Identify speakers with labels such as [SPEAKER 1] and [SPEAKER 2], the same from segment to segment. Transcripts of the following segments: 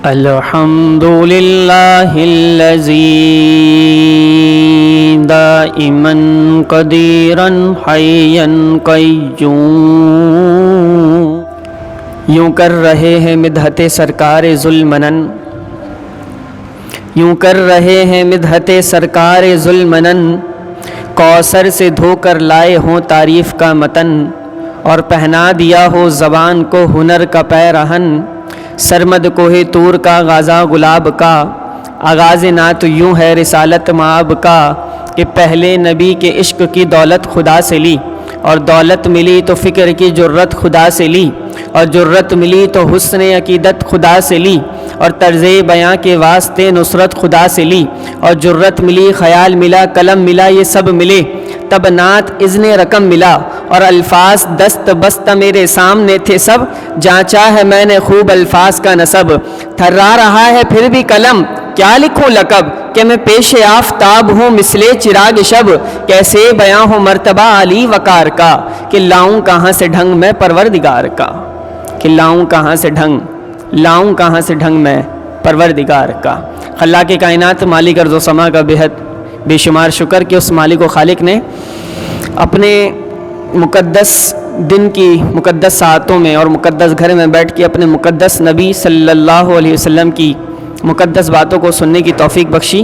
[SPEAKER 1] الحمدللہ الذی دائما قدیرا حیا قیوم. یوں کر رہے ہیں مدحت سرکار ذوالمنن، یوں کر رہے ہیں مدحت سرکار ذوالمنن، کوثر سے دھو کر لائے ہوں تعریف کا متن، اور پہنا دیا ہو زبان کو ہنر کا پیرہن. سرمد کوہ طور کا غازہ گلاب کا، آغاز نعت یوں ہے رسالت مآب کا، کہ پہلے نبی کے عشق کی دولت خدا سے لی، اور دولت ملی تو فکر کی جرت خدا سے لی، اور جرت ملی تو حسن عقیدت خدا سے لی، اور طرز بیاں کے واسطے نصرت خدا سے لی، اور جرت ملی، خیال ملا، قلم ملا، یہ سب ملے تب نعت اذن رقم ملا، اور الفاظ دست بست میرے سامنے تھے سب، جانچا ہے میں نے خوب الفاظ کا نسب. تھرا رہا ہے پھر بھی قلم، کیا لکھوں لقب، کہ میں پیش آفتاب ہوں مثل چراغ شب، کیسے بیاں ہو مرتبہ علی وقار کا، کہ لاؤں کہاں سے ڈھنگ میں پروردگار کا، کہ لاؤں کہاں سے ڈھنگ، لاؤں کہاں سے ڈھنگ میں پروردگار کا. خلاق کائنات مالک ارض و سما کا بے شمار شکر کہ اس مالک و خالق نے اپنے مقدس دن کی مقدس ساعتوں میں اور مقدس گھر میں بیٹھ کے اپنے مقدس نبی صلی اللہ علیہ وسلم کی مقدس باتوں کو سننے کی توفیق بخشی.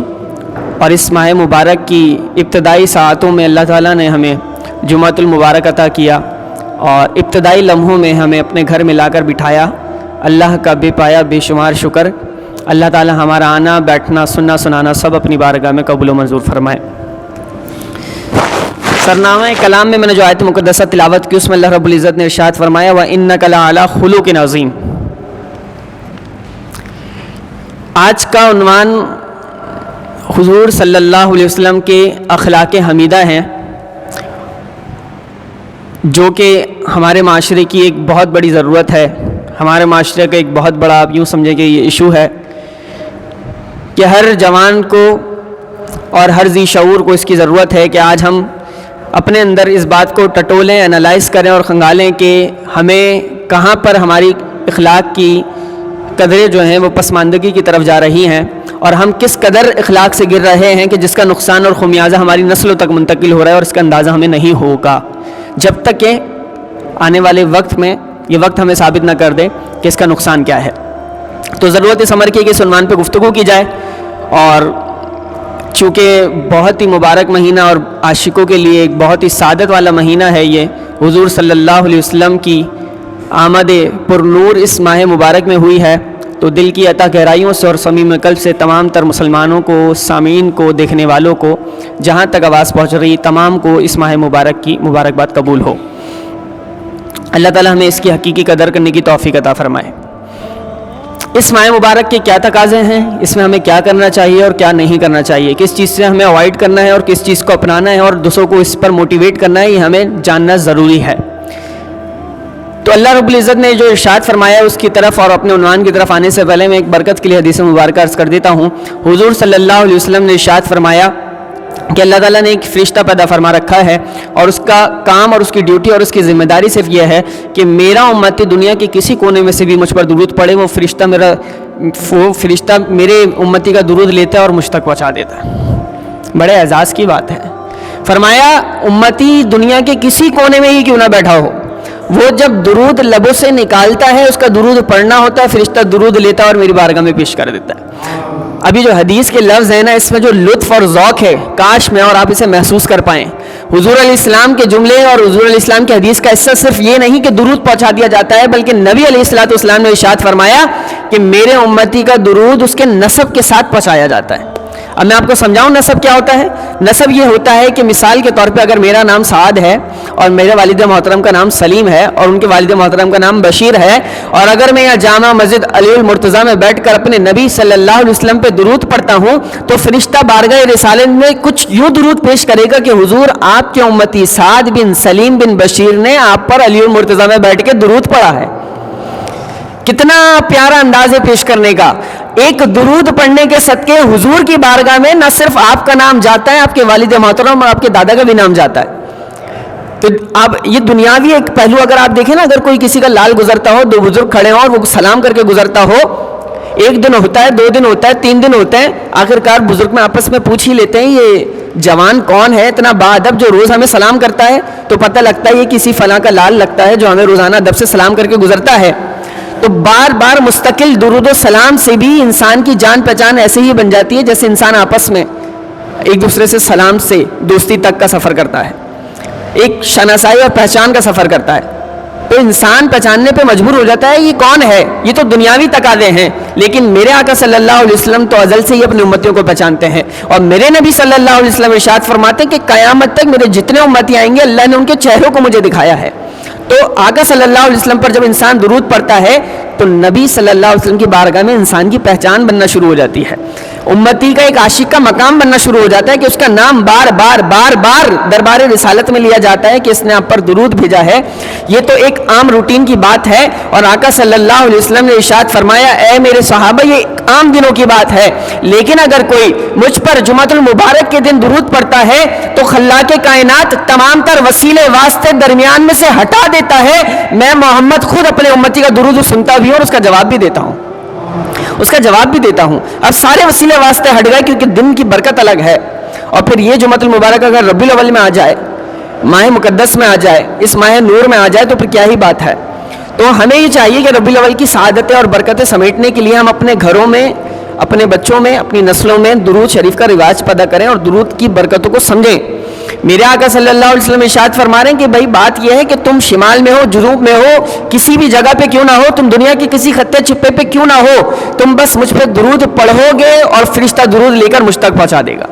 [SPEAKER 1] اور اس ماہ مبارک کی ابتدائی ساعتوں میں اللہ تعالیٰ نے ہمیں جمعۃ المبارک عطا کیا، اور ابتدائی لمحوں میں ہمیں اپنے گھر میں لا کر بٹھایا. اللہ کا بے پایا بے شمار شکر. اللہ تعالیٰ ہمارا آنا بیٹھنا سننا سنانا سب اپنی بارگاہ میں قبول و منظور فرمائے. سرنامہ کلام میں نے جو آیت مقدسہ تلاوت کی اس میں اللہ رب العزت نے ارشاد فرمایا وَإِنَّكَ لَعَلَىٰ خُلُقٍ عَظِيمٍ. آج کا عنوان حضور صلی اللہ علیہ وسلم کے اخلاق حمیدہ ہیں، جو کہ ہمارے معاشرے کی ایک بہت بڑی ضرورت ہے. ہمارے معاشرے کا ایک بہت بڑا، آپ یوں سمجھیں کہ یہ ایشو ہے کہ ہر جوان کو اور ہر ذی شعور کو اس کی ضرورت ہے کہ آج ہم اپنے اندر اس بات کو ٹٹولیں، انالائز کریں اور کھنگالیں کہ ہمیں کہاں پر ہماری اخلاق کی قدریں جو ہیں وہ پسماندگی کی طرف جا رہی ہیں، اور ہم کس قدر اخلاق سے گر رہے ہیں کہ جس کا نقصان اور خمیازہ ہماری نسلوں تک منتقل ہو رہا ہے، اور اس کا اندازہ ہمیں نہیں ہوگا جب تک کہ آنے والے وقت میں یہ وقت ہمیں ثابت نہ کر دے کہ اس کا نقصان کیا ہے. تو ضرورت اس امر کی کہ اس عنوان پہ گفتگو کی جائے. اور چونکہ بہت ہی مبارک مہینہ اور عاشقوں کے لیے ایک بہت ہی سعادت والا مہینہ ہے، یہ حضور صلی اللہ علیہ وسلم کی آمد پر نور اس ماہ مبارک میں ہوئی ہے، تو دل کی عطا گہرائیوں سے اور صمیم قلب سے تمام تر مسلمانوں کو، سامعین کو، دیکھنے والوں کو، جہاں تک آواز پہنچ رہی تمام کو اس ماہ مبارک کی مبارکباد قبول ہو. اللہ تعالیٰ ہمیں اس کی حقیقی قدر کرنے کی توفیق عطا فرمائے. اس ماہ مبارک کے کیا تقاضے ہیں، اس میں ہمیں کیا کرنا چاہیے اور کیا نہیں کرنا چاہیے، کس چیز سے ہمیں اوائڈ کرنا ہے اور کس چیز کو اپنانا ہے اور دوسروں کو اس پر موٹیویٹ کرنا ہے، یہ ہمیں جاننا ضروری ہے. تو اللہ رب العزت نے جو ارشاد فرمایا اس کی طرف اور اپنے عنوان کی طرف آنے سے پہلے میں ایک برکت کے لیے حدیث مبارکہ عرض کر دیتا ہوں. حضور صلی اللہ علیہ وسلم نے ارشاد فرمایا کہ اللہ تعالیٰ نے ایک فرشتہ پیدا فرما رکھا ہے، اور اس کا کام اور اس کی ڈیوٹی اور اس کی ذمہ داری صرف یہ ہے کہ میرا امتی دنیا کے کسی کونے میں سے بھی مجھ پر درود پڑے، وہ فرشتہ میرے امتی کا درود لیتا ہے اور مجھ تک پہنچا دیتا ہے. بڑے اعزاز کی بات ہے. فرمایا امتی دنیا کے کسی کونے میں ہی کیوں نہ بیٹھا ہو، وہ جب درود لبوں سے نکالتا ہے، اس کا درود پڑھنا ہوتا ہے، فرشتہ درود لیتا ہے اور میری بارگاہ میں پیش کر دیتا ہے. ابھی جو حدیث کے لفظ ہیں نا، اس میں جو لطف اور ذوق ہے، کاش میں اور آپ اسے محسوس کر پائیں. حضور علیہ السلام کے جملے اور حضور علیہ السلام کی حدیث کا حصہ صرف یہ نہیں کہ درود پہنچا دیا جاتا ہے، بلکہ نبی علیہ السلام نے ارشاد فرمایا کہ میرے امتی کا درود اس کے نسب کے ساتھ پہنچایا جاتا ہے. اب میں آپ کو سمجھاؤں نسب کیا ہوتا ہے. نسب یہ ہوتا ہے کہ مثال کے طور پہ اگر میرا نام سعد ہے اور میرے والد محترم کا نام سلیم ہے اور ان کے والد محترم کا نام بشیر ہے، اور اگر میں یہاں جامع مسجد علی المرتضیٰ میں بیٹھ کر اپنے نبی صلی اللہ علیہ وسلم پہ درود پڑھتا ہوں، تو فرشتہ بارگاہ رسالت میں کچھ یوں درود پیش کرے گا کہ حضور آپ کے امتی سعد بن سلیم بن بشیر نے آپ پر علی المرتضیٰ میں بیٹھ کے درود پڑھا ہے. کتنا پیارا انداز ہے پیش کرنے کا. ایک درود پڑھنے کے صدقے حضور کی بارگاہ میں نہ صرف آپ کا نام جاتا ہے, آپ کے والد محترم اور آپ کے دادا کا بھی نام جاتا ہے. تو اب یہ دنیاوی ایک پہلو اگر آپ دیکھیں نا, اگر کوئی کسی کا لال گزرتا ہو, دو بزرگ کھڑے ہوں اور وہ سلام کر کے گزرتا ہو, ایک دن ہوتا ہے, 2 دن ہوتا ہے, 3 دن ہوتے ہیں, آخرکار بزرگ میں آپس میں پوچھ ہی لیتے ہیں یہ جوان کون ہے اتنا باادب جو روز ہمیں سلام کرتا ہے. تو پتہ لگتا ہے یہ کسی فلاں کا لال لگتا ہے جو ہمیں روزانہ ادب سے سلام کر کے گزرتا ہے. تو بار بار مستقل درود و سلام سے بھی انسان کی جان پہچان ایسے ہی بن جاتی ہے جیسے انسان آپس میں ایک دوسرے سے سلام سے دوستی تک کا سفر کرتا ہے, ایک شناسائی اور پہچان کا سفر کرتا ہے. تو انسان پہچاننے پہ مجبور ہو جاتا ہے یہ کون ہے. یہ تو دنیاوی تقاضے ہیں, لیکن میرے آقا صلی اللہ علیہ وسلم تو ازل سے ہی اپنے امتیوں کو پہچانتے ہیں. اور میرے نبی صلی اللہ علیہ وسلم ارشاد فرماتے ہیں کہ قیامت تک میرے جتنے امتی آئیں گے اللہ نے ان کے چہروں کو مجھے دکھایا ہے. تو آقا صلی اللہ علیہ وسلم پر جب انسان درود پڑھتا ہے تو نبی صلی اللہ علیہ وسلم کی بارگاہ میں انسان کی پہچان بننا شروع ہو جاتی ہے, امتی کا ایک عاشق کا مقام بننا شروع ہو جاتا ہے کہ اس کا نام بار بار بار بار دربار رسالت میں لیا جاتا ہے کہ اس نے آپ پر درود بھیجا ہے. یہ تو ایک عام روٹین کی بات ہے. اور آقا صلی اللہ علیہ وسلم نے ارشاد فرمایا, اے میرے صحابہ یہ عام دنوں کی بات ہے, لیکن اگر کوئی مجھ پر جمعۃ المبارک کے دن درود پڑھتا ہے تو خلاق کائنات تمام تر وسیلے واسطے درمیان میں سے ہٹا دیتا ہے. میں محمد خود اپنے امتی کا درود سنتا بھی ہوں اور اس کا جواب بھی دیتا ہوں, اب سارے وسیلے واسطے ہٹ گئے کیونکہ دن کی برکت الگ ہے. اور پھر یہ جمعۃ المبارک اگر ربیع الاول میں آ جائے, ماہ مقدس میں آ جائے, اس ماہ نور میں آ جائے تو پھر کیا ہی بات ہے. تو ہمیں یہ چاہیے کہ ربیع الاول کی سعادتیں اور برکتیں سمیٹنے کے لیے ہم اپنے گھروں میں, اپنے بچوں میں, اپنی نسلوں میں درود شریف کا رواج پیدا کریں اور درود کی برکتوں کو سمجھیں. میرے آقا صلی اللہ علیہ وسلم ارشاد فرما رہے ہیں کہ بھائی بات یہ ہے کہ تم شمال میں ہو, جنوب میں ہو, کسی بھی جگہ پہ کیوں نہ ہو, تم دنیا کے کسی خطے چپے پہ کیوں نہ ہو, تم بس مجھ پہ درود پڑھو گے اور فرشتہ درود لے کر مجھ تک پہنچا دے گا.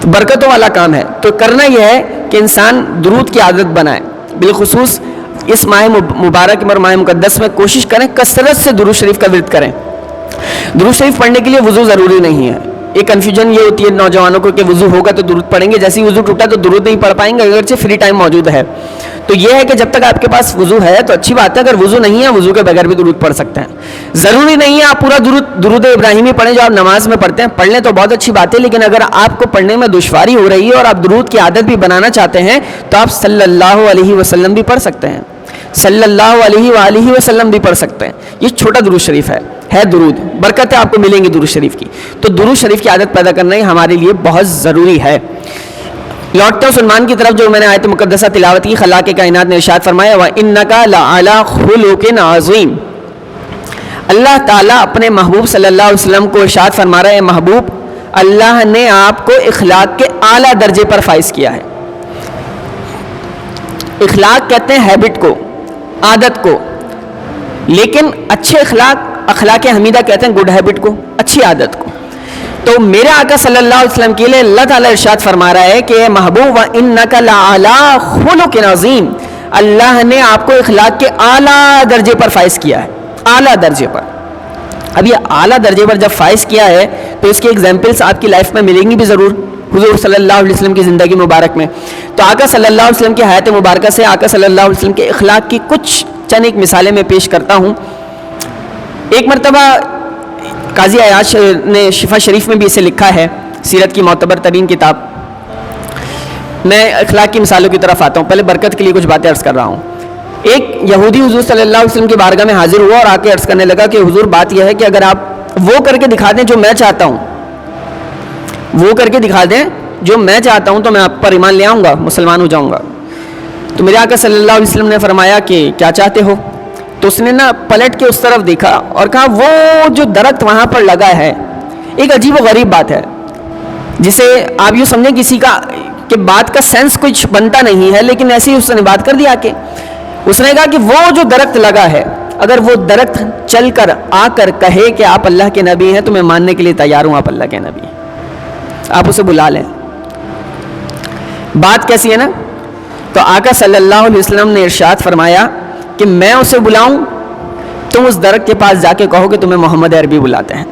[SPEAKER 1] برکتوں والا کام ہے. تو کرنا یہ ہے کہ انسان درود کی عادت بنائے, بالخصوص اس ماہ مبارک اور ماہ مقدس میں کوشش کریں کثرت سے درود شریف کا ورد کریں. درود شریف پڑھنے کے لیے وضو ضروری نہیں ہے. ایک کنفیوژن یہ ہوتی ہے نوجوانوں کو کہ وضو ہوگا تو درود پڑھیں گے, جیسے ہی وضو ٹوٹا تو درود نہیں پڑھ پائیں گے اگرچہ فری ٹائم موجود ہے. تو یہ ہے کہ جب تک آپ کے پاس وضو ہے تو اچھی بات ہے, اگر وضو نہیں ہے وضو کے بغیر بھی درود پڑھ سکتے ہیں. ضروری نہیں ہے آپ پورا درود ابراہیمی پڑھیں جو آپ نماز میں پڑھتے ہیں, پڑھ لیں تو بہت اچھی بات ہے, لیکن اگر آپ کو پڑھنے میں دشواری ہو رہی ہے اور آپ درود کی عادت بھی بنانا چاہتے ہیں تو آپ صلی اللہ علیہ وسلم بھی پڑھ سکتے ہیں, صلی اللہ علیہ وآلہ وسلم بھی پڑھ سکتے ہیں. یہ چھوٹا درود شریف ہے درود, برکتیں آپ کو ملیں گی درود شریف کی. تو درود شریف کی عادت پیدا کرنا ہی ہمارے لیے بہت ضروری ہے. لوٹتے ہیں سلمان کی طرف جو میں نے آیت مقدسہ تلاوت کی. خلاق کائنات نے ارشاد فرمایا وَإِنَّكَ لَعَلَىٰ خُلُقٍ عَظِيمٍ. اللہ تعالیٰ اپنے محبوب صلی اللہ علیہ وسلم کو ارشاد فرما رہا ہے, محبوب اللہ نے آپ کو اخلاق کے اعلیٰ درجے پر فائز کیا ہے. اخلاق کہتے ہیں ہیبٹ کو, عادت کو, لیکن اچھے اخلاق حمیدہ کہتے ہیں گڈ ہیبٹ کو, اچھی عادت کو. تو میرے آقا صلی اللہ علیہ وسلم کے لیے اللہ تعالیٰ ارشاد فرما رہا ہے کہ محبوب وَإِنَّكَ لَعَلَىٰ خُلُقٍ عَظِيمٍ. اللہ نے آپ کو اخلاق کے اعلیٰ درجے پر فائز کیا ہے, اعلیٰ درجے پر. اب یہ اعلیٰ درجے پر جب فائز کیا ہے تو اس کی ایگزامپلس آپ کی لائف میں ملیں گی بھی ضرور حضور صلی اللہ علیہ وسلم کی زندگی مبارک میں. تو آقا صلی اللہ علیہ وسلم کی حیات مبارکہ سے آقا صلی اللہ علیہ وسلم کے اخلاق کی کچھ چند ایک مثالیں میں پیش کرتا ہوں. ایک مرتبہ قاضی عیاش نے شفا شریف میں بھی اسے لکھا ہے, سیرت کی معتبر ترین کتاب. میں اخلاق کی مثالوں کی طرف آتا ہوں, پہلے برکت کے لیے کچھ باتیں عرض کر رہا ہوں. ایک یہودی حضور صلی اللہ علیہ وسلم کی بارگاہ میں حاضر ہوا اور آ کے عرض کرنے لگا کہ حضور بات یہ ہے کہ اگر آپ وہ کر کے دکھا دیں جو میں چاہتا ہوں, وہ کر کے دکھا دیں جو میں چاہتا ہوں تو میں آپ پر ایمان لے آؤں گا, مسلمان ہو جاؤں گا. تو میرے آقا صلی اللہ علیہ وسلم نے فرمایا کہ کیا چاہتے ہو. تو اس نے نا پلٹ کے اس طرف دیکھا اور کہا وہ جو درخت وہاں پر لگا ہے ایک عجیب و غریب بات ہے, جسے آپ یوں سمجھیں کسی کا کہ بات کا سینس کچھ بنتا نہیں ہے, لیکن ایسے ہی اس نے بات کر دیا کہ اس نے کہا کہ وہ جو درخت لگا ہے اگر وہ درخت چل کر آ کر کہے کہ آپ اللہ کے نبی ہیں تو میں ماننے کے لیے تیار ہوں, آپ اللہ کے نبی ہیں, آپ اسے بلا لیں. بات کیسی ہے نا. تو آقا صلی اللہ علیہ وسلم نے ارشاد فرمایا کہ میں اسے بلاؤں, تم اس درخت کے پاس جا کے کہو کہ تمہیں محمد عربی بلاتے ہیں.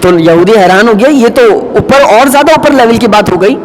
[SPEAKER 1] تو یہودی حیران ہو گیا, یہ تو اوپر اور زیادہ اوپر لیول کی بات ہو گئی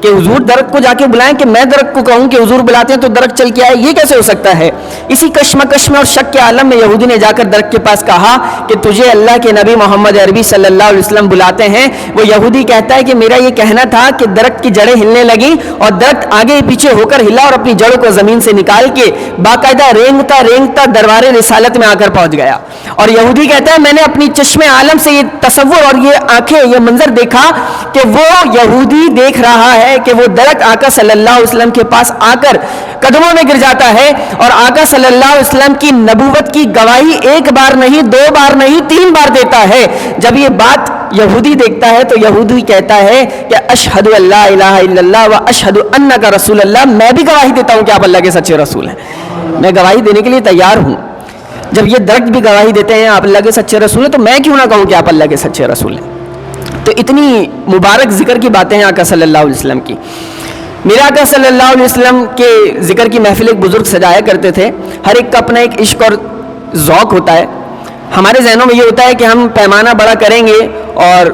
[SPEAKER 1] کہ حضور درخت کو جا کے بلائیں کہ میں درخت کو کہوں کہ حضور بلاتے ہیں تو درخت چل کے آئے, یہ کیسے ہو سکتا ہے؟ اسی کشمکش میں اور شک کے عالم میں یہودی نے جا کر درخت کے پاس کہا کہ تجھے اللہ کے نبی محمد عربی صلی اللہ علیہ وسلم بلاتے ہیں. وہ یہودی کہتا ہے کہ میرا یہ کہنا تھا کہ درخت کی جڑیں ہلنے لگیں اور درخت آگے پیچھے ہو کر ہلا اور اپنی جڑوں کو زمین سے نکال کے باقاعدہ رینگتا رینگتا دربار رسالت میں آ کر پہنچ گیا. اور یہودی کہتا ہے میں نے اپنی چشم عالم سے یہ تصور اور یہ آنکھیں, یہ منظر دیکھا کہ وہ یہودی دیکھ رہا ہے کہ وہ درخت آقا صلی اللہ علیہ وسلم کے پاس آ کر قدموں میں گر جاتا ہے اور آقا صلی اللہ علیہ وسلم کی نبوت کی گواہی ایک بار نہیں, دو بار نہیں, 3 بار دیتا ہے. جب یہ بات یہودی دیکھتا ہے تو یہودی کہتا ہے کہ اشہد ان لا الہ الا اللہ و اشہد انک رسول اللہ, میں بھی گواہی دیتا ہوں کہ آپ اللہ کے سچے رسول ہیں, میں گواہی دینے کے لیے تیار ہوں. جب یہ درخت بھی گواہی دیتے ہیں آپ اللہ کے سچے رسول ہیں تو میں کیوں نہ کہوں کہ آپ اللہ کے سچے رسول ہیں. تو اتنی مبارک ذکر کی باتیں ہیں آقا صلی اللہ علیہ وسلم کی. میرے آقا صلی اللہ علیہ وسلم کے ذکر کی محفل ایک بزرگ سجایا کرتے تھے. ہر ایک کا اپنا ایک عشق اور ذوق ہوتا ہے. ہمارے ذہنوں میں یہ ہوتا ہے کہ ہم پیمانہ بڑا کریں گے اور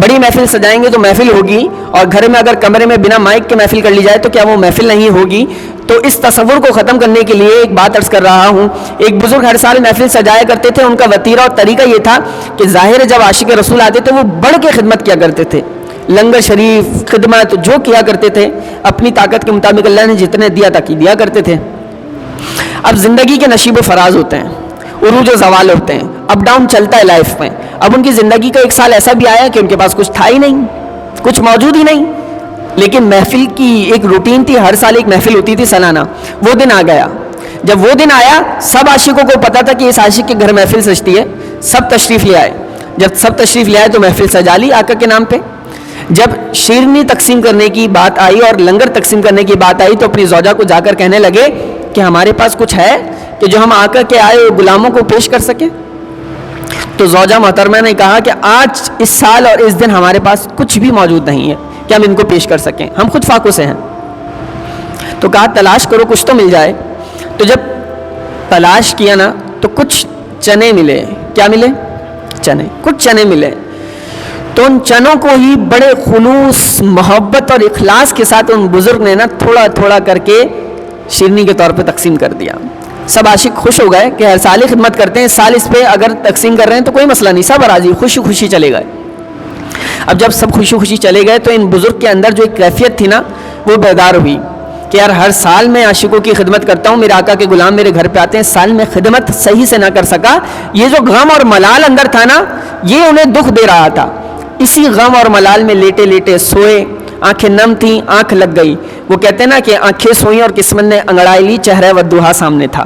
[SPEAKER 1] بڑی محفل سجائیں گے تو محفل ہوگی, اور گھر میں اگر کمرے میں بنا مائک کے محفل کر لی جائے تو کیا وہ محفل نہیں ہوگی. تو اس تصور کو ختم کرنے کے لیے ایک بات عرض کر رہا ہوں. ایک بزرگ ہر سال محفل سجایا کرتے تھے. ان کا وتیرہ اور طریقہ یہ تھا کہ ظاہر ہے جب عاشق رسول آتے تو وہ بڑھ کے خدمت کیا کرتے تھے. لنگر شریف خدمت جو کیا کرتے تھے اپنی طاقت کے مطابق اللہ نے جتنے دیا تھا کہ دیا کرتے تھے. اب زندگی کے نشیب و فراز ہوتے ہیں, عروج و زوال ہوتے ہیں, اپ ڈاؤن چلتا ہے لائف میں. اب ان کی زندگی کا ایک سال ایسا بھی آیا کہ ان کے پاس کچھ تھا ہی نہیں, کچھ موجود ہی نہیں, لیکن محفل کی ایک روٹین تھی, ہر سال ایک محفل ہوتی تھی سالانہ. وہ دن آ گیا. جب وہ دن آیا سب عاشقوں کو پتا تھا کہ اس عاشق کے گھر محفل سجتی ہے, سب تشریف لے آئے. جب سب تشریف لے آئے تو محفل سجا لی آقا کے نام پہ. جب شیرنی تقسیم کرنے کی بات آئی اور لنگر تقسیم کرنے کی بات آئی تو اپنی زوجہ کو جا کر کہنے لگے کہ ہمارے پاس کچھ ہے کہ جو ہم آقا کے آئے ہوئے غلاموں کو پیش کر سکیں. تو زوجہ محترمہ نے کہا کہ آج اس سال اور اس دن ہمارے پاس کچھ بھی موجود نہیں ہے کہ ہم ان کو پیش کر سکیں, ہم خود فاقوں سے ہیں. تو کہا تلاش کرو کچھ تو مل جائے. تو جب تلاش کیا نا تو کچھ چنے ملے. کیا ملے؟ چنے. کچھ چنے ملے. تو ان چنوں کو ہی بڑے خلوص, محبت اور اخلاص کے ساتھ ان بزرگ نے نا تھوڑا تھوڑا کر کے شیرنی کے طور پہ تقسیم کر دیا. سب عاشق خوش ہو گئے کہ ہر سال ہی خدمت کرتے ہیں, سال اس پہ اگر تقسیم کر رہے ہیں تو کوئی مسئلہ نہیں, سب راضی خوشی خوشی چلے گئے. اب جب سب خوشی خوشی چلے گئے تو ان بزرگ کے اندر جو ایک کیفیت تھی نا وہ بیدار ہوئی کہ یار ہر سال میں عاشقوں کی خدمت کرتا ہوں, میرے آقا کے غلام میرے گھر پہ آتے ہیں, سال میں خدمت صحیح سے نہ کر سکا. یہ جو غم اور ملال اندر تھا نا یہ انہیں دکھ دے رہا تھا. اسی غم اور ملال میں لیٹے لیٹے سوئے, آنکھیں نم تھیں, آنکھ لگ گئی. وہ کہتے ہیں نا کہ آنکھیں سوئیں اور قسمت نے انگڑائی لی, چہرہ ودوہا سامنے تھا.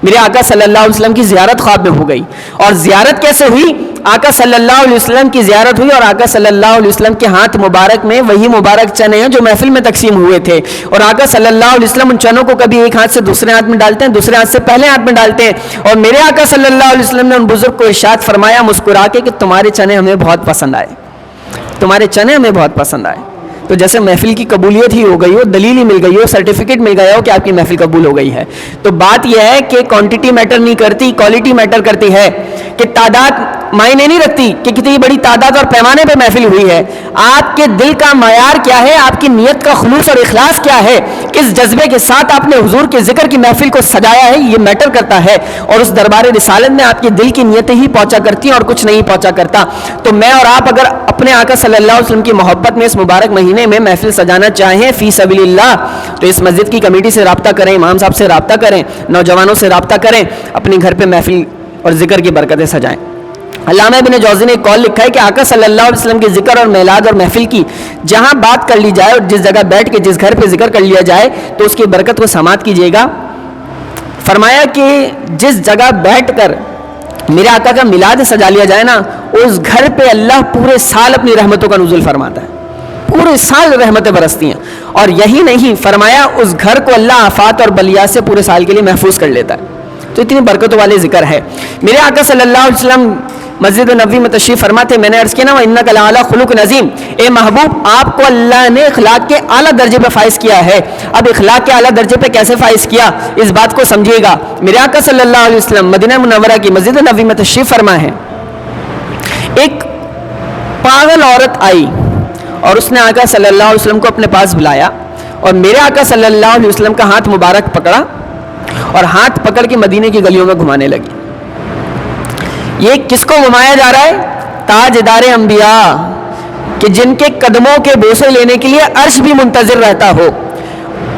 [SPEAKER 1] میرے آقا صلی اللہ علیہ وسلم کی زیارت خواب میں ہو گئی. اور زیارت کیسے ہوئی؟ آقا صلی اللہ علیہ وسلم کی زیارت ہوئی اور آقا صلی اللہ علیہ وسلم کے ہاتھ مبارک میں وہی مبارک چنے ہیں جو محفل میں تقسیم ہوئے تھے. اور آقا صلی اللہ علیہ وسلم ان چنوں کو کبھی ایک ہاتھ سے دوسرے ہاتھ میں ڈالتے ہیں, دوسرے ہاتھ سے پہلے ہاتھ میں ڈالتے ہیں. اور میرے آقا صلی اللہ علیہ وسلم نے ان بزرگ کو ارشاد فرمایا مسکرا کے کہ تمہارے چنے ہمیں بہت پسند آئے, تمہارے چنے ہمیں بہت پسند آئے. تو جیسے محفل کی قبولیت ہی ہو گئی ہو, دلیل ہی مل گئی ہو, سرٹیفکیٹ مل گیا ہو کہ آپ کی محفل قبول ہو گئی ہے. تو بات یہ ہے کہ کوانٹٹی میٹر نہیں کرتی, کوالٹی میٹر کرتی ہے. کہ تعداد معنی نہیں رکھتی کہ کتنی بڑی تعداد اور پیمانے پہ محفل ہوئی ہے. آپ کے دل کا معیار کیا ہے, آپ کی نیت کا خلوص اور اخلاص کیا ہے, کس جذبے کے ساتھ آپ نے حضور کے ذکر کی محفل کو سجایا ہے, یہ میٹر کرتا ہے. اور اس دربار رسالت میں آپ کے دل کی نیتیں ہی پہنچا کرتی ہیں اور کچھ نہیں پہنچا کرتا. تو میں اور آپ اگر اپنے آقا صلی اللہ علیہ وسلم کی محبت میں اس مبارک مہینے میں محفل سجانا چاہیں فی سبیل اللہ تو اس مسجد کی کمیٹی سے رابطہ کریں, امام صاحب سے رابطہ کریں, نوجوانوں سے رابطہ کریں, اپنے گھر پہ محفل اور ذکر کی برکتیں سجائیں. علامہ ابن جوزی نے ایک قول لکھا ہے کہ آقا صلی اللہ علیہ وسلم کے ذکر اور میلاد اور محفل کی جہاں بات کر لی جائے اور جس جگہ بیٹھ کے جس گھر پہ ذکر کر لیا جائے تو اس کی برکت کو سماعت کیجیے گا. فرمایا کہ جس جگہ بیٹھ کر میرے آقا کا میلاد سجا لیا جائے نا اس گھر پہ اللہ پورے سال اپنی رحمتوں کا نزول فرماتا ہے, پورے سال رحمتیں برستی ہیں. اور یہی نہیں فرمایا اس گھر کو اللہ آفات اور بلیات سے پورے سال کے لیے محفوظ کر لیتا ہے. تو اتنی برکتوں والے ذکر ہے. میرے آقا صلی اللہ علیہ وسلم مسجد نبوی میں تشریف فرما تھے. میں نے عرض کیا نا وَإِنَّكَ لَعَلَىٰ خُلُقٍ عَظِيمٍ, اے محبوب آپ کو اللہ نے اخلاق کے اعلیٰ درجے پہ فائز کیا ہے. اب اخلاق کے اعلیٰ درجے پہ کیسے فائز کیا اس بات کو سمجھیے گا. میرے آقا صلی اللہ علیہ وسلم مدینہ منورہ کی مسجد نبوی میں تشریف فرما ہے. ایک پاگل عورت آئی اور اس نے آقا صلی اللہ علیہ وسلم کو اپنے پاس بلایا اور میرے آقا صلی اللہ علیہ وسلم کا ہاتھ مبارک پکڑا اور ہاتھ پکڑ کے مدینے کی گلیوں میں گھمانے لگی. یہ کس کو گھمایا جا رہا ہے؟ تاجدار انبیاء، کہ جن کے قدموں کے بوسے لینے کے لیے عرش بھی منتظر رہتا ہو.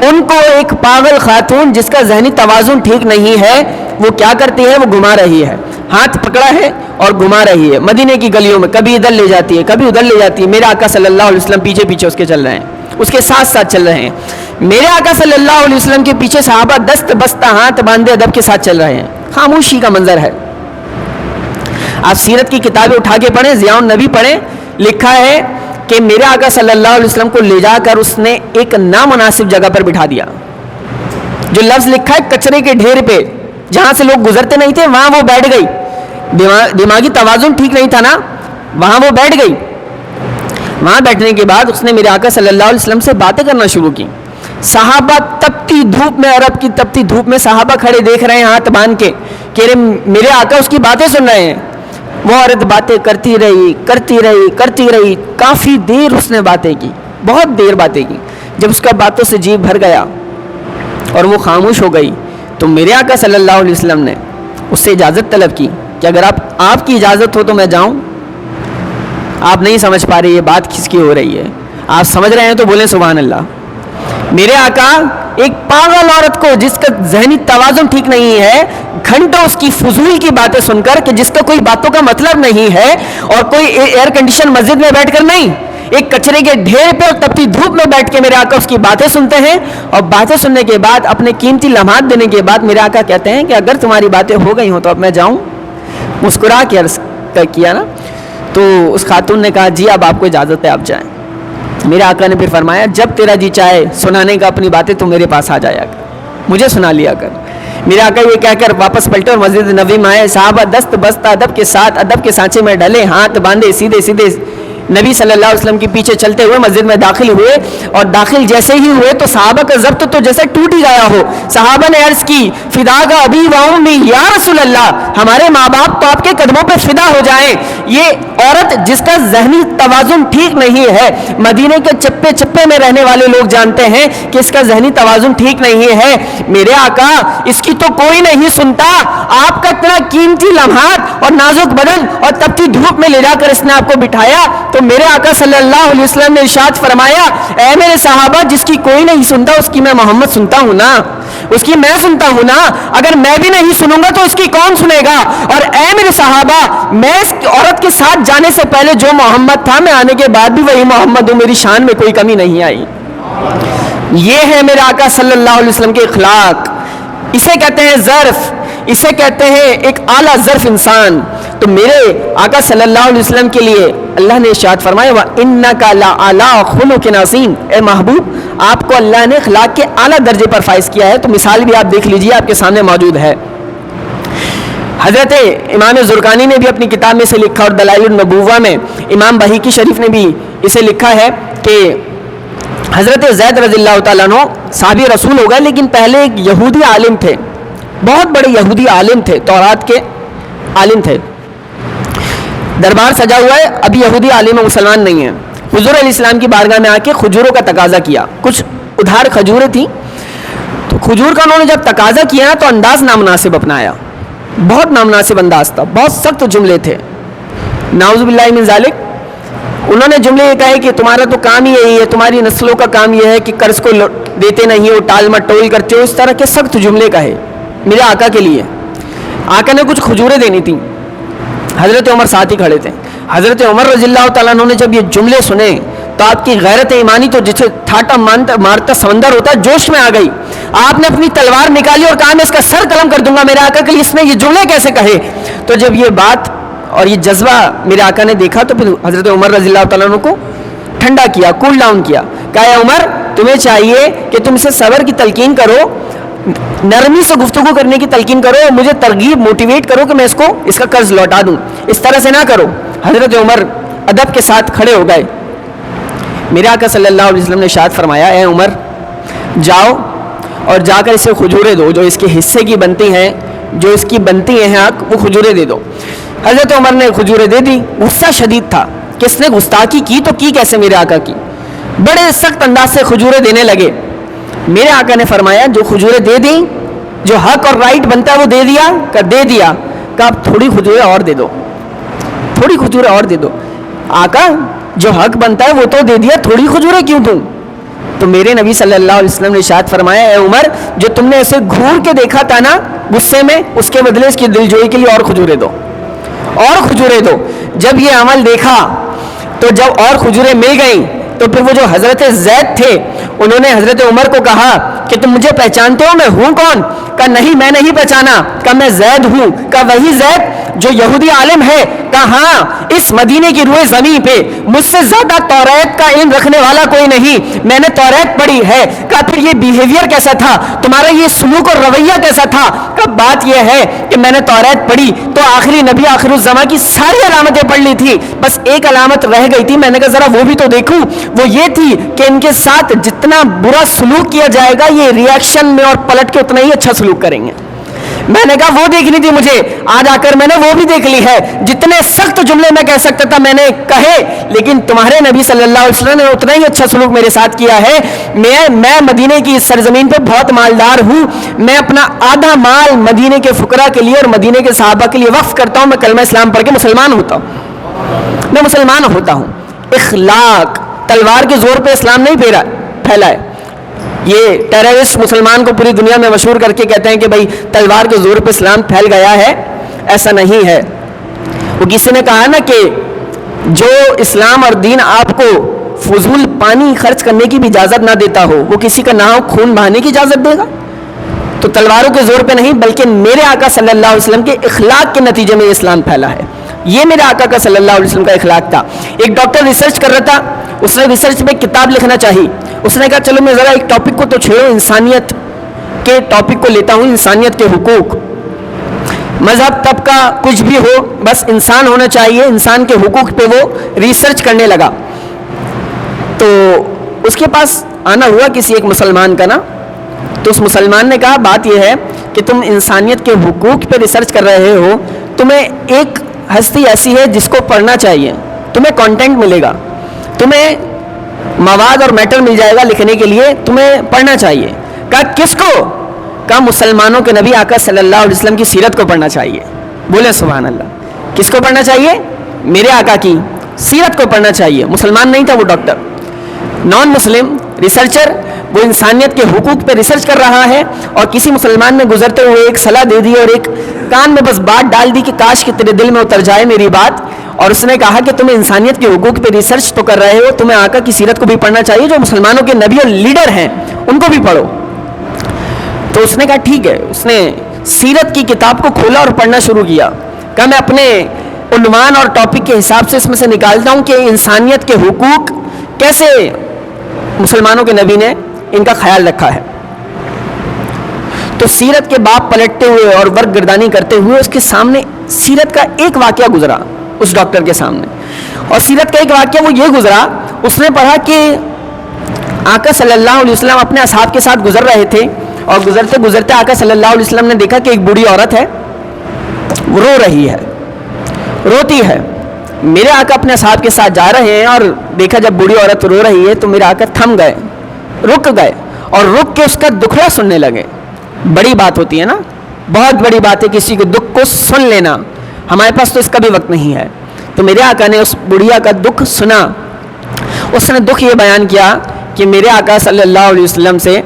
[SPEAKER 1] ان کو ایک پاگل خاتون جس کا ذہنی توازن ٹھیک نہیں ہے وہ کیا کرتی ہے؟ وہ گھما رہی ہے، ہاتھ پکڑا ہے اور گھما رہی ہے مدینے کی گلیوں میں، کبھی ادھر لے جاتی ہے کبھی ادھر لے جاتی ہے. میرے آقا صلی اللہ علیہ وسلم پیچھے پیچھے اس کے چل رہے ہیں، اس کے ساتھ ساتھ چل رہے ہیں. میرے آقا صلی اللہ علیہ وسلم کے پیچھے صحابہ دست بستہ ہاتھ باندھے ادب کے ساتھ چل رہے ہیں. خاموشی کا منظر ہے. آپ سیرت کی کتابیں اٹھا کے پڑھیں، ضیاء النبی پڑھیں، لکھا ہے کہ میرے آقا صلی اللہ علیہ وسلم کو لے جا کر اس نے ایک نامناسب جگہ پر بٹھا دیا. جو لفظ لکھا ہے کچرے کے ڈھیر پہ، جہاں سے لوگ گزرتے نہیں تھے وہاں وہ بیٹھ گئی. دماغی توازن ٹھیک نہیں تھا نا، وہاں وہ بیٹھ گئی. وہاں بیٹھنے کے بعد اس نے میرے آقا صلی اللہ علیہ وسلم سے باتیں کرنا شروع کی. صحابہ تپتی دھوپ میں، عرب کی تپتی دھوپ میں صحابہ کھڑے دیکھ رہے ہیں ہاتھ باندھ کے کہ میرے آقا اس کی باتیں سن رہے ہیں. وہ عورت باتیں کرتی رہی. کافی دیر اس نے باتیں کی، بہت دیر باتیں کی. جب اس کا باتوں سے جی بھر گیا اور وہ خاموش ہو گئی تو میرے آقا صلی اللہ علیہ وسلم نے اس سے اجازت طلب کی کہ اگر آپ کی اجازت ہو تو میں جاؤں. آپ نہیں سمجھ پا رہے یہ بات کس کی ہو رہی ہے، آپ سمجھ رہے ہیں تو بولیں سبحان اللہ. میرے آقا ایک پاگل عورت کو جس کا ذہنی توازن ٹھیک نہیں ہے، گھنٹوں اس کی فضول کی باتیں سن کر کہ جس کا کوئی باتوں کا مطلب نہیں ہے، اور کوئی ایئر کنڈیشن مسجد میں بیٹھ کر نہیں، ایک کچرے کے ڈھیر پہ اور تپتی دھوپ میں بیٹھ کے میرے آقا اس کی باتیں سنتے ہیں. اور باتیں سننے کے بعد اپنے قیمتی لمحات دینے کے بعد میرے آقا کہتے ہیں کہ اگر تمہاری باتیں ہو گئی ہوں تو اب میں جاؤں. مسکرا کے عرض کیا نا. تو اس خاتون نے کہا جی اب آپ کو اجازت ہے آپ جائیں. میرے آقا نے پھر فرمایا جب تیرا جی چاہے سنانے کا اپنی باتیں تو میرے پاس آ جایا کر، مجھے سنا لیا کر. میرے آقا یہ کہہ کر واپس پلٹے اور مسجد نبوی میں آئے. صحابہ دست بستہ ادب کے ساتھ ادب کے سانچے میں ڈلے، ہاتھ باندھے سیدھے نبی صلی اللہ علیہ وسلم کے پیچھے چلتے ہوئے مسجد میں داخل ہوئے. اور داخل جیسے ہی ہوئے تو صحابہ کا ضبط تو جیسے ٹوٹ ہی گیا ہو. صحابہ نے عرض کی فدا کا ابی و امی یا رسول اللہ، ہمارے ماں باپ تو آپ کے قدموں پہ فدا ہو جائیں. یہ عورت جس کا ذہنی توازن ٹھیک نہیں ہے، مدینے کے چپے چپے میں رہنے والے لوگ جانتے ہیں کہ اس کا ذہنی توازن ٹھیک نہیں ہے. میرے آقا اس کی تو کوئی نہیں سنتا. آپ کا اتنا قیمتی لمحات اور نازک بدن اور تپتی دھوپ میں لے جا کر اس نے آپ کو بٹھایا. تو میرے آقا صلی اللہ علیہ وسلم نے ارشاد فرمایا اے میرے صحابہ جس کی کوئی نہیں سنتا اس کی میں محمد سنتا ہوں نا، اس کی میں سنتا ہوں نا. اگر میں بھی نہیں سنوں گا تو اس کی کون سنے گا؟ اور اے میرے صحابہ میں اس عورت کے ساتھ جانے سے پہلے جو محمد تھا میں آنے کے بعد بھی وہی محمد ہوں، میری شان میں کوئی کمی نہیں آئی. یہ ہے میرے آقا صلی اللہ علیہ وسلم کے اخلاق. اسے کہتے ہیں ظرف، اسے کہتے ہیں ایک اعلیٰ ظرف انسان. تو میرے آقا صلی اللہ علیہ وسلم کے لیے اللہ نے ارشاد فرمایا وَإِنَّكَ لَعَلَىٰ خُلُقٍ عَظِيمٍ، اے محبوب آپ کو اللہ نے اخلاق کے اعلیٰ درجے پر فائز کیا ہے. تو مثال بھی آپ دیکھ لیجئے آپ کے سامنے موجود ہے. حضرت امام زرقانی نے بھی اپنی کتاب میں سے لکھا اور دلائل النبوہ میں امام بہیقی شریف نے بھی اسے لکھا ہے کہ حضرت زید رضی اللہ تعالیٰ عنہ صحابی رسول ہو گئے، لیکن پہلے ایک یہودی عالم تھے، بہت بڑے یہودی عالم تھے، تورات کے عالم تھے. دربار سجا ہوا ہے، ابھی یہودی عالم مسلمان نہیں ہیں. حضور علیہ السلام کی بارگاہ میں آ کے کھجوروں کا تقاضا کیا. کچھ ادھار کھجوریں تھیں تو کھجور کا انہوں نے جب تقاضا کیا تو انداز نامناسب اپنایا، بہت نامناسب انداز تھا، بہت سخت جملے تھے. نعوذ باللہ من ذالک. انہوں نے جملے یہ کہے کہ تمہارا تو کام ہی یہی ہے، تمہاری نسلوں کا کام یہ ہے کہ قرض کو دیتے نہیں ہو، ٹال مٹول کرتے ہو. اس طرح کے سخت جملے کہے میرے آقا کے لیے. آقا نے کچھ کھجوریں دینی تھیں. حضرت عمر ساتھ ہی کھڑے تھے. حضرت عمر رضی اللہ تعالیٰ عنہ نے جب یہ جملے سنے تو آپ کی غیرت ایمانی تو جسے تھاٹا مارتا سمندر ہوتا ہے جوش میں آ گئی. آپ نے اپنی تلوار نکالی اور کہا میں اس کا سر قلم کر دوں گا. میرے آقا کے لیے اس نے یہ جملے کیسے کہے؟ تو جب یہ بات اور یہ جذبہ میرے آقا نے دیکھا تو پھر حضرت عمر رضی اللہ تعالیٰ عنہ کو ٹھنڈا کیا، کول ڈاؤن کیا. کہا اے عمر تمہیں چاہیے کہ تم اسے صبر کی تلقین کرو، نرمی سے گفتگو کرنے کی تلقین کرو، اور مجھے ترغیب موٹیویٹ کرو کہ میں اس کا قرض لوٹا دوں. اس طرح سے نہ کرو. حضرت عمر ادب کے ساتھ کھڑے ہو گئے. میرے آقا صلی اللہ علیہ وسلم نے ارشاد فرمایا اے عمر جاؤ اور جا کر اسے کھجوریں دو جو اس کے حصے کی بنتی ہیں، جو اس کی بنتی ہیں حق وہ کھجوریں دے دو. حضرت عمر نے کھجوریں دے دی. غصہ شدید تھا کہ اس نے گستاخی کی تو کی کیسے میرے آقا کی. بڑے سخت انداز سے کھجوریں دینے لگے. میرے آقا نے فرمایا جو کھجوریں دے دیں, جو حق اور رائٹ بنتا ہے وہ دے دیا, دے دیا, کہ آپ تھوڑی کھجوریں اور دے دو, تھوڑی کھجوریں اور دے دو. آقا جو حق بنتا ہے وہ تو دے دیا, تھوڑی کھجوریں کیوں دوں؟ تو میرے نبی صلی اللہ علیہ وسلم نے ارشاد فرمایا, اے عمر جو تم نے اسے گھور کے دیکھا تھا نا غصے میں, اس کے بدلے اس کی دلجوئی کے لیے اور کھجوریں دو, اور کھجوریں دو. جب یہ عمل دیکھا تو جب اور کھجوریں مل گئیں تو پھر وہ جو حضرت زید تھے انہوں نے حضرت عمر کو کہا کہ تم مجھے پہچانتے ہو, میں ہوں کون؟ کہا نہیں میں نہیں پہچانا. کہا میں زید ہوں. کہا وہی زید جو یہودی عالم ہے؟ کہا ہاں, اس مدینے کی روئے زمین پہ مجھ سے زیادہ توریت کا علم رکھنے والا کوئی نہیں, میں نے توریت پڑھی ہے. کہا پھر یہ بیہیویئر کیسا تھا تمہارا, یہ سلوک اور رویہ کیسا تھا؟ کہا بات یہ ہے کہ میں نے توریت پڑھی تو آخری نبی آخر الزمان کی ساری علامتیں پڑھ لی تھی, بس ایک علامت رہ گئی تھی, میں نے کہا ذرا وہ بھی تو دیکھوں. وہ یہ تھی کہ ان کے ساتھ جتنا برا سلوک کیا جائے گا یہ ریئیکشن میں اور پلٹ کے اتنا ہی اچھا سلوک کریں گے. میں نے کہا وہ دیکھنی تھی مجھے, آج آ کر میں نے وہ بھی دیکھ لی ہے. جتنے سخت جملے میں کہہ سکتا تھا میں نے کہے, لیکن تمہارے نبی صلی اللہ علیہ وسلم نے اتنا ہی اچھا سلوک میرے ساتھ کیا ہے. میں مدینے کی سرزمین پہ بہت مالدار ہوں, میں اپنا آدھا مال مدینے کے فقراء کے لیے اور مدینے کے صحابہ کے لیے وقف کرتا ہوں. میں کلمہ اسلام پڑھ کے مسلمان ہوتا ہوں, میں مسلمان ہوتا ہوں. اخلاق, تلوار کے زور پہ اسلام نہیں پھیلا ہے. یہ ٹیررسٹ مسلمان کو پوری دنیا میں مشہور کر کے کہتے ہیں کہ بھائی تلوار کے زور پہ اسلام پھیل گیا ہے, ایسا نہیں ہے. وہ کسی نے کہا نا کہ جو اسلام اور دین آپ کو فضول پانی خرچ کرنے کی بھی اجازت نہ دیتا ہو, وہ کسی کا نہ ہو خون بہانے کی اجازت دے گا. تو تلواروں کے زور پہ نہیں بلکہ میرے آقا صلی اللہ علیہ وسلم کے اخلاق کے نتیجے میں اسلام پھیلا ہے. یہ میرے آقا کا صلی اللہ علیہ وسلم کا اخلاق تھا. ایک ڈاکٹر ریسرچ کر رہا تھا, اس نے ریسرچ میں کتاب لکھنا چاہی. اس نے کہا چلو میں ذرا ایک ٹاپک کو تو چھیڑو, انسانیت کے ٹاپک کو لیتا ہوں, انسانیت کے حقوق. مذہب طبقہ کچھ بھی ہو, بس انسان ہونا چاہیے, انسان کے حقوق پہ وہ ریسرچ کرنے لگا. تو اس کے پاس آنا ہوا کسی ایک مسلمان کا نا, تو اس مسلمان نے کہا بات یہ ہے کہ تم انسانیت کے حقوق پہ ریسرچ کر رہے ہو, تمہیں ایک ہستی ایسی ہے جس کو پڑھنا چاہیے, تمہیں کانٹینٹ ملے گا, تمہیں مواد اور میٹر مل جائے گا لکھنے کے لیے, تمہیں پڑھنا چاہیے. کہا کس کو؟ کہا مسلمانوں کے نبی آقا صلی اللہ علیہ وسلم کی سیرت کو پڑھنا چاہیے. بولے سبحان اللہ. کس کو پڑھنا چاہیے؟ میرے آقا کی سیرت کو پڑھنا چاہیے. مسلمان نہیں تھا وہ ڈاکٹر, نان مسلم ریسرچر, وہ انسانیت کے حقوق پہ ریسرچ کر رہا ہے, اور کسی مسلمان نے گزرتے ہوئے ایک صلاح دے دی اور ایک کان میں بس بات ڈال دی کہ کاش کہ تیرے دل میں اتر جائے میری بات. اور اس نے کہا کہ تم انسانیت کے حقوق پہ ریسرچ تو کر رہے ہو, تمہیں آقا کی سیرت کو بھی پڑھنا چاہیے, جو مسلمانوں کے نبی اور لیڈر ہیں ان کو بھی پڑھو. تو اس نے کہا ٹھیک ہے. اس نے سیرت کی کتاب کو کھولا اور پڑھنا شروع کیا. کہا میں اپنے عنوان اور ٹاپک کے حساب سے اس میں سے نکالتا ہوں کہ انسانیت کے حقوق کیسے مسلمانوں کے نبی نے ان کا خیال رکھا ہے. تو سیرت کے باب پلٹتے ہوئے اور ورق گردانی کرتے ہوئے اس کے سامنے سیرت کا ایک واقعہ گزرا اس ڈاکٹر کے سامنے. اور سیرت کا ایک واقعہ وہ یہ گزرا, اس نے پڑھا کہ آقا صلی اللہ علیہ وسلم اپنے اصحاب کے ساتھ گزر رہے تھے, اور گزرتے گزرتے آقا صلی اللہ علیہ وسلم نے دیکھا کہ ایک بوڑھی عورت ہے, وہ رو رہی ہے, روتی ہے. میرے آقا اپنے اصحاب کے ساتھ جا رہے ہیں اور دیکھا جب بوڑھی عورت رو رہی ہے تو میرے آقا تھم گئے, رک گئے, اور رک کے اس کا دکھڑا سننے لگے. بڑی بات ہوتی ہے نا, بہت بڑی بات ہے کسی کے دکھ کو سن لینا. ہمارے پاس تو اس کا بھی وقت نہیں ہے. تو میرے آقا نے اس بڑھیا کا دکھ سنا. اس نے دکھ یہ بیان کیا کہ میرے آقا صلی اللہ علیہ وسلم سے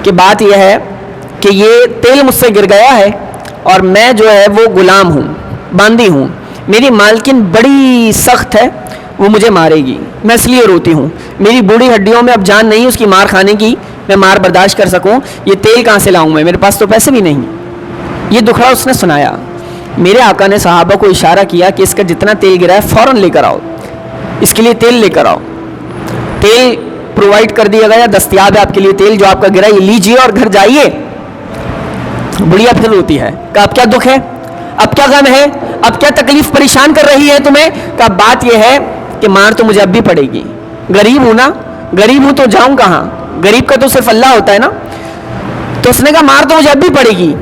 [SPEAKER 1] کہ بات یہ ہے کہ یہ تیل مجھ سے گر گیا ہے اور میں جو ہے وہ غلام ہوں, باندی ہوں, میری مالکن بڑی سخت ہے, وہ مجھے مارے گی, میں اس لیے روتی ہوں. میری بوڑھی ہڈیوں میں اب جان نہیں اس کی مار کھانے کی, میں مار برداشت کر سکوں. یہ تیل کہاں سے لاؤں میں, میرے پاس تو پیسے بھی نہیں. یہ دکھڑا اس نے سنایا. میرے آقا نے صحابہ کو اشارہ کیا کہ اس کا جتنا تیل گرا ہے فوراً لے کر آؤ, اس کے لیے تیل لے کر آؤ. تیل پرووائڈ کر دیا گیا, دستیاب ہے آپ کے لیے تیل, جو آپ کا گرا یہ لیجیے اور گھر جائیے. بڑھیا پھر روتی ہے. کہ اب کیا دکھ ہے, اب کیا غم ہے, اب کیا تکلیف پریشان کر رہی ہے تمہیں؟ کہ بات یہ ہے کہ مار تو مجھے اب بھی پڑے گی, غریب ہوں نا, غریب ہوں تو جاؤں کہاں, غریب کا تو صرف اللہ ہوتا ہے نا. تو اس نے کہا مار تو مجھے اب بھی پڑے گی.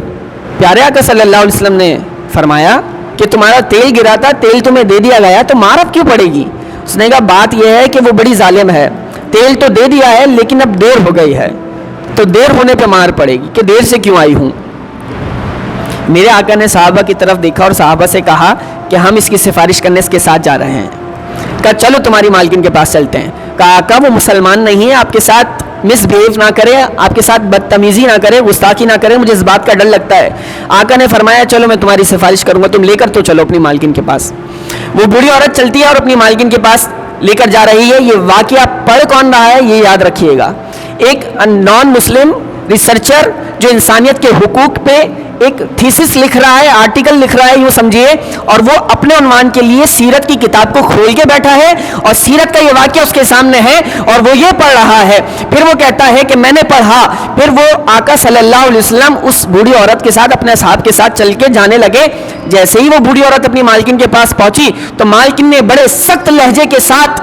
[SPEAKER 1] پیارے آقا صلی اللہ علیہ وسلم نے فرمایا کہ تمہارا تیل گرا تھا, تیل تمہیں دے دیا گیا, تو مار اب کیوں پڑے گی؟ اس نے کہا بات یہ ہے کہ وہ بڑی ظالم ہے, تیل تو دے دیا ہے لیکن اب دیر ہو گئی ہے, تو دیر ہونے پہ مار پڑے گی کہ دیر سے کیوں آئی ہوں. میرے آقا نے صحابہ کی طرف دیکھا اور صحابہ سے کہا کہ ہم اس کی سفارش کرنے اس کے ساتھ جا رہے ہیں. کہا چلو تمہاری مالکن کے پاس چلتے ہیں. کہا آقا وہ مسلمان نہیں ہے, آپ کے ساتھ مس بہیو نہ کرے, آپ کے ساتھ بدتمیزی نہ کرے, گستاخی نہ کرے, مجھے اس بات کا ڈر لگتا ہے. آقا نے فرمایا چلو میں تمہاری سفارش کروں گا, تم لے کر تو چلو اپنی مالکن کے پاس. وہ بوڑھی عورت چلتی ہے اور اپنی مالکن کے پاس لے کر جا رہی ہے. یہ واقعہ پڑھ کون رہا ہے یہ یاد رکھیے گا, ایک نان مسلم ریسرچر جو انسانیت کے حقوق پہ ایک تھیسس لکھ رہا ہے, آرٹیکل لکھ رہا ہے یوں سمجھیے, اور وہ اپنے عنوان کے لیے سیرت کی کتاب کو کھول کے بیٹھا ہے اور سیرت کا یہ واقعہ اس کے سامنے ہے اور وہ یہ پڑھ رہا ہے. پھر وہ کہتا ہے کہ میں نے پڑھا. پھر وہ آقا صلی اللہ علیہ وسلم اس بوڑھی عورت کے ساتھ اپنے اصحاب کے ساتھ چل کے جانے لگے. جیسے ہی وہ بوڑھی عورت اپنی مالکن کے پاس پہنچی تو مالکن نے بڑے سخت لہجے کے ساتھ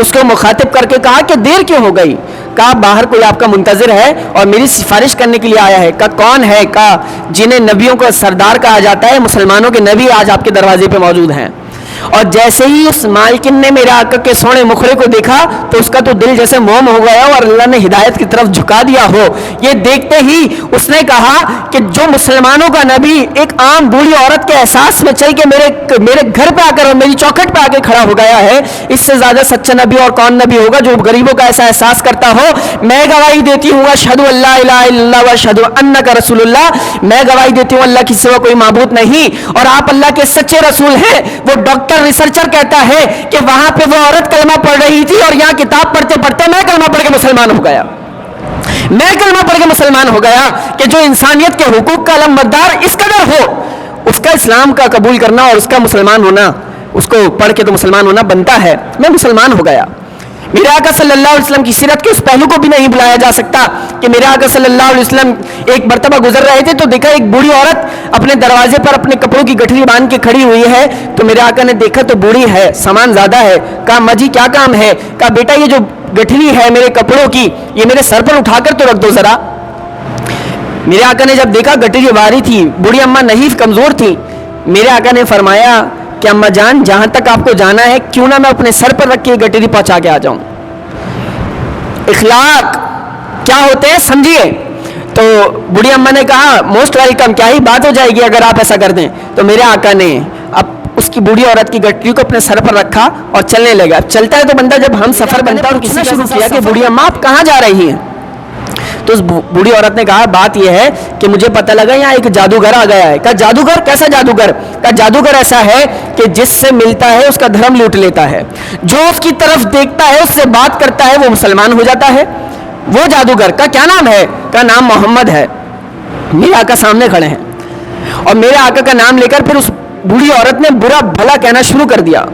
[SPEAKER 1] اس کو مخاطب کر کے کہا کہ دیر کیوں ہو گئی. کہا باہر کوئی آپ کا منتظر ہے اور میری سفارش کرنے کے لیے آیا ہے. کہا کون ہے؟ کہا جنہیں نبیوں کا سردار کہا جاتا ہے, مسلمانوں کے نبی آج آپ کے دروازے پہ موجود ہیں. اور جیسے ہی اس مالکن نے میرے آقا کے سونے مخرے کو دیکھا تو اس کا تو دل جیسے موم ہو گیا اور اللہ نے ہدایت کی طرف جھکا دیا ہو. یہ دیکھتے ہی اس نے کہا کہ جو مسلمانوں کا نبی ایک عام بوڑھی عورت کے احساس میں چل کے میرے گھر پہ آ کر اور میری چوکھٹ پہ آ کے کھڑا ہو گیا ہے, اس سے زیادہ سچا نبی اور کون نبی ہوگا جو غریبوں کا ایسا احساس کرتا ہو. میں گواہی دیتی ہوں اشہد ان لا الہ الا اللہ و اشہد انک رسول اللہ, میں گواہی دیتی ہوں اللہ کے سوا کوئی معبود نہیں اور آپ اللہ کے سچے رسول ہیں. وہ ڈاکٹر ریسرچر کہتا ہے کہ وہاں پہ وہ عورت کلمہ پڑھ رہی تھی اور یہاں کتاب پڑھتے پڑھتے میں کلمہ پڑھ کے مسلمان ہو گیا. میں کلمہ پڑھ کے مسلمان ہو گیا کہ جو انسانیت کے حقوق کا علمبردار اس قدر ہو, اس کا اسلام کا قبول کرنا اور اس کا مسلمان ہونا, اس کو پڑھ کے تو مسلمان ہونا بنتا ہے. میں مسلمان ہو گیا. میرے آقا صلی اللہ علیہ وسلم کی سیرت کے اس پہلو کو بھی نہیں بلایا جا سکتا کہ میرے آقا صلی اللہ علیہ وسلم ایک مرتبہ گزر رہے تھے تو دیکھا ایک بوڑھی عورت اپنے دروازے پر اپنے کپڑوں کی گٹھری باندھ کے کھڑی ہوئی ہے. تو میرے آقا نے دیکھا تو بوڑھی ہے, سامان زیادہ ہے. کہا ماں جی کیا کام ہے؟ کہا بیٹا یہ جو گٹھری ہے میرے کپڑوں کی یہ میرے سر پر اٹھا کر تو رکھ دو ذرا. میرے آقا نے جب دیکھا گٹھری بھاری تھی, بوڑھی اماں نحیف کمزور تھی, میرے آقا نے فرمایا کہ اماں جان جہاں تک آپ کو جانا ہے کیوں نہ میں اپنے سر پر رکھ کے گٹھری پہنچا کے آ جاؤں. اخلاق کیا ہوتے ہیں سمجھیے. تو بوڑھی اماں نے کہا موسٹ ویلکم, کیا ہی بات ہو جائے گی اگر آپ ایسا کر دیں. تو میرے آقا نے اب اس کی بوڑھی عورت کی گٹری کو اپنے سر پر رکھا اور چلنے لگا. اب چلتا ہے تو بندہ جب ہم سفر بنتا ہے اور کسی نے شروع کیا کہ بوڑھی اماں آپ کہاں جا رہی ہیں, تو اس بوڑھی عورت نے کہا بات یہ ہے کہ مجھے پتہ لگا یہاں ایک جادوگر آ گیا ہے. کہا جادوگر؟ کیسا جادوگر؟ کہا جادوگر ایسا ہے کہ جس سے ملتا ہے اس کا دھرم لوٹ لیتا ہے, جو اس کی طرف دیکھتا ہے اس سے بات کرتا ہے وہ مسلمان ہو جاتا ہے. وہ جادوگر. کا کیا نام ہے؟ کا نام محمد ہے. میرے آقا سامنے کھڑے ہیں اور میرے آقا کا نام لے کر پھر اس بوڑھی عورت نے برا بھلا کہنا شروع کر دیا.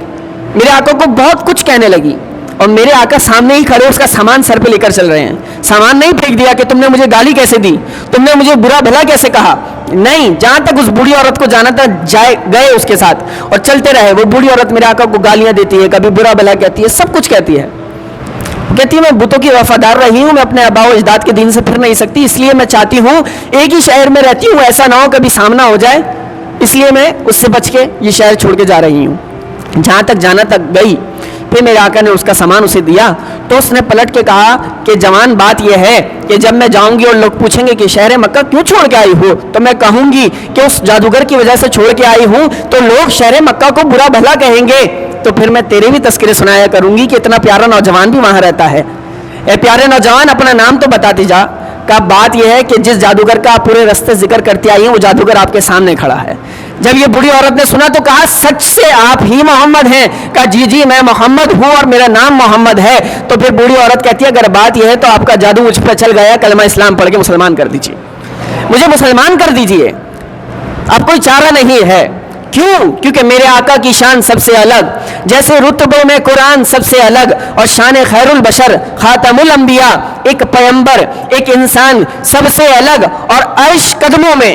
[SPEAKER 1] میرے آقا کو بہت کچھ کہنے لگی اور میرے آقا سامنے ہی کھڑے اس کا سامان سر پہ لے کر چل رہے ہیں. سامان نہیں پھینک دیا کہ تم نے مجھے گالی کیسے دی, تم نے مجھے برا بھلا کیسے کہا, نہیں, جہاں تک اس بوڑھی عورت کو جانا تھا گئے اس کے ساتھ اور چلتے رہے. وہ بوڑھی عورت میرے آقا کو گالیاں دیتی ہے, کبھی برا بھلا کہتی ہے, سب کچھ کہتی ہے. کہتی ہے میں بتوں کی وفادار رہی ہوں, میں اپنے آباء و اجداد کے دین سے پھر نہیں سکتی, اس لیے میں چاہتی ہوں ایک ہی شہر میں رہتی ہوں, ایسا نہ ہو کبھی سامنا ہو جائے, اس لیے میں اس سے بچ کے یہ شہر چھوڑ کے جا رہی ہوں. جہاں تک جانا تک گئی. پھر میرے آقا نے اس کا سامان اسے دیا تو اس نے پلٹ کے کہا کہ جوان بات یہ ہے کہ جب میں جاؤں گی اور لوگ پوچھیں گے کہ شہر مکہ کیوں چھوڑ کے آئی ہو, تو میں کہوں گی کہ اس جادوگر کی وجہ سے چھوڑ کے آئی ہوں, تو لوگ شہر مکہ کو برا بھلا کہیں گے. تو پھر میں تیرے بھی تذکرے سنایا کروں گی کہ اتنا پیارا نوجوان بھی وہاں رہتا ہے. اے پیارے نوجوان اپنا نام تو بتاتی جا. کا بات یہ ہے کہ جس جادوگر کا آپ پورے رستے ذکر کرتے آئی ہیں وہ جادوگر آپ کے سامنے کھڑا ہے. جب یہ بوڑھی عورت نے سنا تو کہا سچ سے آپ ہی محمد ہیں؟ کہا جی جی میں محمد ہوں اور میرا نام محمد ہے. تو پھر بوڑھی عورت کہتی ہے اگر بات یہ ہے تو آپ کا جادو مجھ پہ چل گیا, کلمہ اسلام پڑھ کے مسلمان کر دیجیے, مجھے مسلمان کر دیجیے. اب کوئی چارہ نہیں ہے. کیوں؟ کیونکہ میرے آقا کی شان سب سے الگ, جیسے رتبے میں قرآن سب سے الگ اور شان خیر البشر خاتم الانبیاء ایک پیغمبر ایک انسان سب سے الگ, اور عرش قدموں میں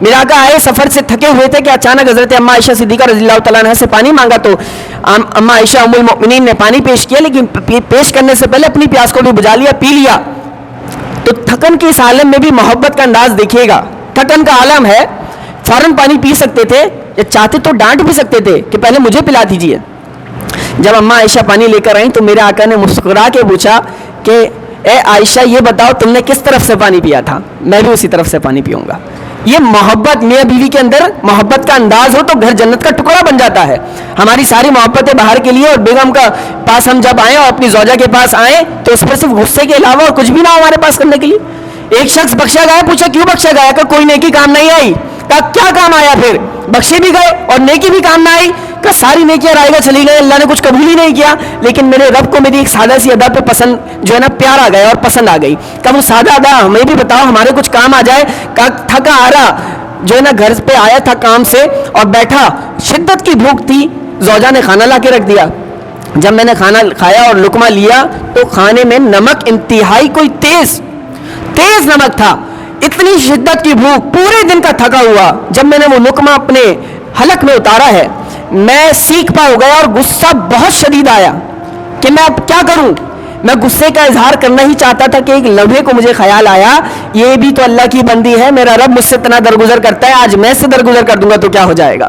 [SPEAKER 1] میرے آقا آئے سفر سے تھکے ہوئے تھے کہ اچانک حضرت اما عائشہ صدیقہ رضی اللہ تعالیٰ عنہ سے پانی مانگا, تو اما عائشہ ام المؤمنین نے پانی پیش کیا, لیکن پیش کرنے سے پہلے اپنی پیاس کو بھی بجھا لیا, پی لیا. تو تھکن کے اس عالم میں بھی محبت کا انداز دیکھیے گا. تھکن کا عالم ہے, فوراً پانی پی سکتے تھے, یا چاہتے تو ڈانٹ بھی سکتے تھے کہ پہلے مجھے پلا دیجیے. جب اما عائشہ پانی لے کر آئیں تو میرے آقا نے مسکرا کے پوچھا کہ اے عائشہ یہ بتاؤ تم نے کس طرف سے پانی پیا تھا, میں بھی اسی طرف سے پانی پیوں گا. یہ محبت میاں بیوی کے اندر محبت کا انداز ہو تو گھر جنت کا ٹکڑا بن جاتا ہے. ہماری ساری محبتیں باہر کے لیے, اور بیگم کا پاس ہم جب آئیں اور اپنی زوجہ کے پاس آئیں تو اس پر صرف غصے کے علاوہ اور کچھ بھی نہ ہو ہمارے پاس کرنے کے لیے. ایک شخص بخشا گیا, پوچھا کیوں بخشا گیا, کہ کوئی نیکی کام نہیں آئی. کہا کیا کام آیا, پھر بخشے بھی گئے اور نیکی بھی کام نہ آئی. کہ ساری نیکیاں رائے گا چلی گئی, اللہ نے کچھ قبول ہی نہیں کیا, لیکن میرے رب کو میری ایک سادہ سی ادا پہ پسند جو ہے نا پیار آ گیا اور پسند آ گئی. کہ وہ سادہ ادا ہمیں بھی بتاؤ, ہمارے کچھ کام آ جائے. تھکا آ رہا جو ہے نا گھر پہ آیا تھا کام سے اور بیٹھا, شدت کی بھوک تھی, زوجہ نے کھانا لا کے رکھ دیا. جب میں نے کھانا کھایا اور لقمہ لیا تو کھانے میں نمک انتہائی کوئی تیز نمک تھا. اتنی شدت کی بھوک, پورے دن کا تھکا ہوا, جب میں نے وہ لقمہ اپنے حلق میں اتارا ہے میں سیکھ پا ہو گیا اور غصہ بہت شدید آیا کہ میں اب کیا کروں. میں غصے کا اظہار کرنا ہی چاہتا تھا کہ ایک لمحے کو مجھے خیال آیا یہ بھی تو اللہ کی بندی ہے, میرا رب مجھ سے اتنا درگزر کرتا ہے, آج میں اس سے درگزر کر دوں گا تو کیا ہو جائے گا.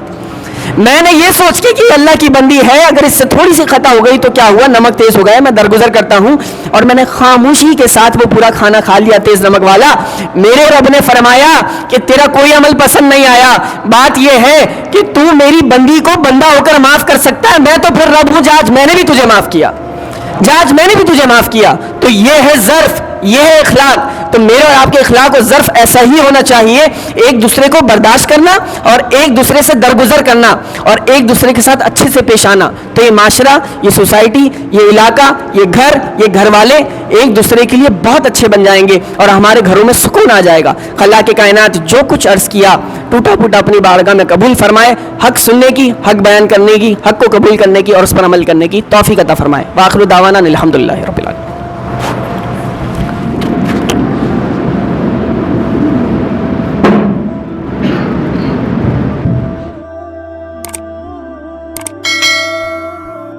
[SPEAKER 1] میں نے یہ سوچ کے کہ اللہ کی بندی ہے, اگر اس سے تھوڑی سی خطا ہو گئی تو کیا ہوا, نمک تیز ہو گیا, میں درگزر کرتا ہوں. اور میں نے خاموشی کے ساتھ وہ پورا کھانا کھا لیا تیز نمک والا. میرے رب نے فرمایا کہ تیرا کوئی عمل پسند نہیں آیا, بات یہ ہے کہ تو میری بندی کو بندہ ہو کر معاف کر سکتا ہے, میں تو پھر رب ہوں, آج میں نے بھی تجھے معاف کیا, آج میں نے بھی تجھے معاف کیا. تو یہ ہے ظرف, یہ ہے اخلاق. تو میرے اور آپ کے اخلاق و ظرف ایسا ہی ہونا چاہیے, ایک دوسرے کو برداشت کرنا اور ایک دوسرے سے درگزر کرنا اور ایک دوسرے کے ساتھ اچھے سے پیش آنا. تو یہ معاشرہ, یہ سوسائٹی, یہ علاقہ, یہ گھر, یہ گھر والے ایک دوسرے کے لیے بہت اچھے بن جائیں گے اور ہمارے گھروں میں سکون آ جائے گا. خالق کائنات جو کچھ عرض کیا ٹوٹا پھوٹا اپنی بارگاہ میں قبول فرمائے, حق سننے کی, حق بیان کرنے کی, حق کو قبول کرنے کی اور اس پر عمل کرنے کی توفیق عطا فرمائے. وآخر دعوانا الحمدللہ رب العالمین.